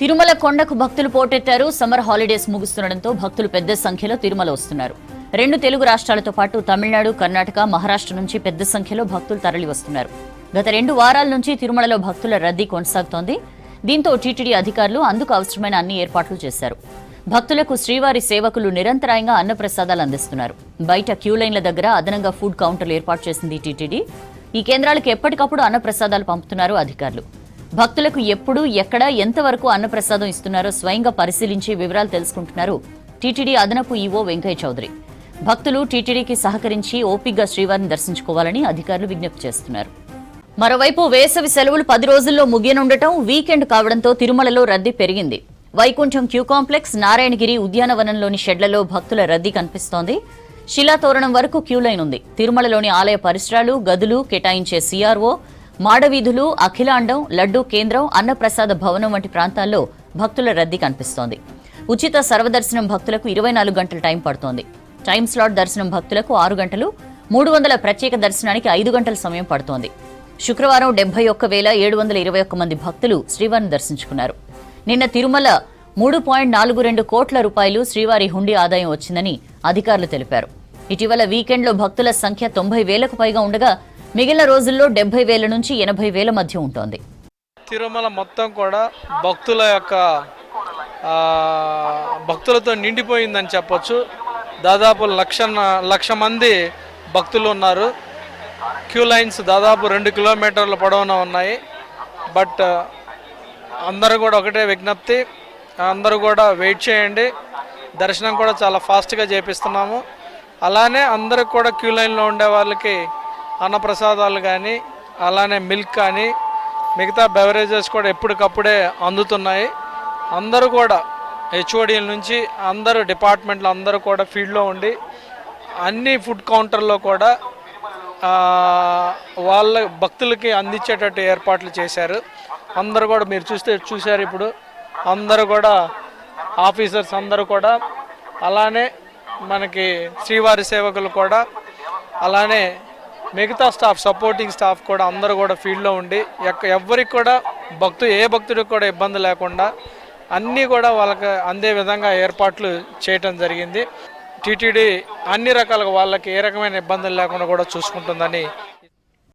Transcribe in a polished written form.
తిరుమల కొండకు భక్తులు పోటెత్తారు. Summer holidays ముగుస్తుండటంతో భక్తులు పెద్ద సంఖ్యలో తిరుమల వస్తున్నారు. 2 తెలుగు రాష్ట్రాలతో పాటు తమిళనాడు, కర్ణాటక, మహారాష్ట్ర నుంచి పెద్ద సంఖ్యలో భక్తులు తరలి వస్తున్నారు. గత 2 వారాల నుంచి తిరుమలలో భక్తుల రద్దీ కొనసాగుతోంది. దీంతో టీటీడీ అధికారులు అందుకు అవసరమైన అన్ని ఏర్పాట్లు చేశారు. భక్తులకు శ్రీవారి సేవకులు నిరంతరాయంగా అన్నప్రసాదాలు అందిస్తున్నారు. బయట క్యూ లైన్ల దగ్గర అదనంగా ఫుడ్ కౌంటర్లు ఏర్పాటు చేసింది టీటీడీ. ఈ కేంద్రాలకు ఎప్పటికప్పుడు అన్నప్రసాదాలు పంపుతున్నారు అధికారులు. భక్తులకు ఎప్పుడు, ఎక్కడ, ఎంతవరకు అన్నప్రసాదం ఇస్తున్నారో స్వయంగా పరిశీలించి వివరాలు తెలుసుకుంటున్నారు టీటీడీ అదనపు ఈవో వెంకయ్య చౌదరి. భక్తులు టీటీడీకి సహకరించి ఓపికగా శ్రీవారిని దర్శించుకోవాలని అధికారులు విజ్ఞప్తి చేస్తున్నారు. మరోవైపు వేసవి సెలవులు 10 రోజుల్లో ముగియనుండటం, వీకెండ్ కావడంతో తిరుమలలో రద్దీ పెరిగింది. వైకుంఠం క్యూ కాంప్లెక్స్, నారాయణగిరి ఉద్యానవనంలోని షెడ్లలో భక్తుల రద్దీ కనిపిస్తోంది. శిలాతోరణం వరకు క్యూ లైన్ ఉంది. తిరుమలలోని ఆలయ పరిసరాలు, గదులు, కేటాయించే సీఆర్ఓ, మాడవీధులు, అఖిలాండం, లడ్డూ కేంద్రం, అన్నప్రసాద భవనం వంటి ప్రాంతాల్లో భక్తుల రద్దీ కనిపిస్తోంది. ఉచిత సర్వదర్శనం భక్తులకు 24 గంటల టైం పడుతోంది. టైం స్లాట్ దర్శనం భక్తులకు 6 గంటలు, 300 ప్రత్యేక దర్శనానికి 5 గంటల సమయం పడుతోంది. శుక్రవారం 71,721 మంది భక్తులు శ్రీవారిని దర్శించుకున్నారు. నిన్న తిరుమల 3.42 కోట్ల రూపాయలు శ్రీవారి హుండీ ఆదాయం వచ్చిందని అధికారులు తెలిపారు. ఇటీవల వీకెండ్లో భక్తుల సంఖ్య 90,000కు పైగా ఉండగా మిగిలిన రోజుల్లో 70,000 నుంచి 80,000 మధ్య ఉంటుంది. తిరుమల మొత్తం కూడా భక్తులతో నిండిపోయిందని చెప్పొచ్చు. దాదాపు లక్ష మంది భక్తులు ఉన్నారు. క్యూ లైన్స్ దాదాపు 2 కిలోమీటర్ల పొడవునా ఉన్నాయి. బట్ అందరూ కూడా ఒకటే విజ్ఞప్తి, అందరూ కూడా వెయిట్ చేయండి. దర్శనం కూడా చాలా ఫాస్ట్గా చేపిస్తున్నాము. అలానే అందరూ కూడా క్యూ లైన్లో ఉండే వాళ్ళకి అన్నప్రసాదాలు కానీ, అలానే మిల్క్ కానీ, మిగతా బెవరేజెస్ కూడా ఎప్పటికప్పుడే అందుతున్నాయి. అందరూ కూడా హెచ్ఓడీల నుంచి అందరూ డిపార్ట్మెంట్లు అందరూ కూడా ఫీల్డ్లో ఉండి అన్ని ఫుడ్ కౌంటర్లో కూడా వాళ్ళ భక్తులకి అందించేటట్టు ఏర్పాట్లు చేశారు. అందరూ కూడా మీరు చూశారు ఇప్పుడు అందరూ కూడా ఆఫీసర్స్ అందరూ కూడా, అలానే మనకి శ్రీవారి సేవకులు కూడా, అలానే మిగతా స్టాఫ్, సపోర్టింగ్ స్టాఫ్ కూడా అందరూ కూడా ఫీల్డ్లో ఉండి ఎవరికి కూడా ఏ భక్తుడికి కూడా ఇబ్బంది లేకుండా అన్నీ కూడా వాళ్ళకి అందే విధంగా ఏర్పాట్లు చేయటం జరిగింది. టీటీడీ అన్ని రకాలుగా వాళ్ళకి ఏ రకమైన ఇబ్బందులు లేకుండా కూడా చూసుకుంటుందని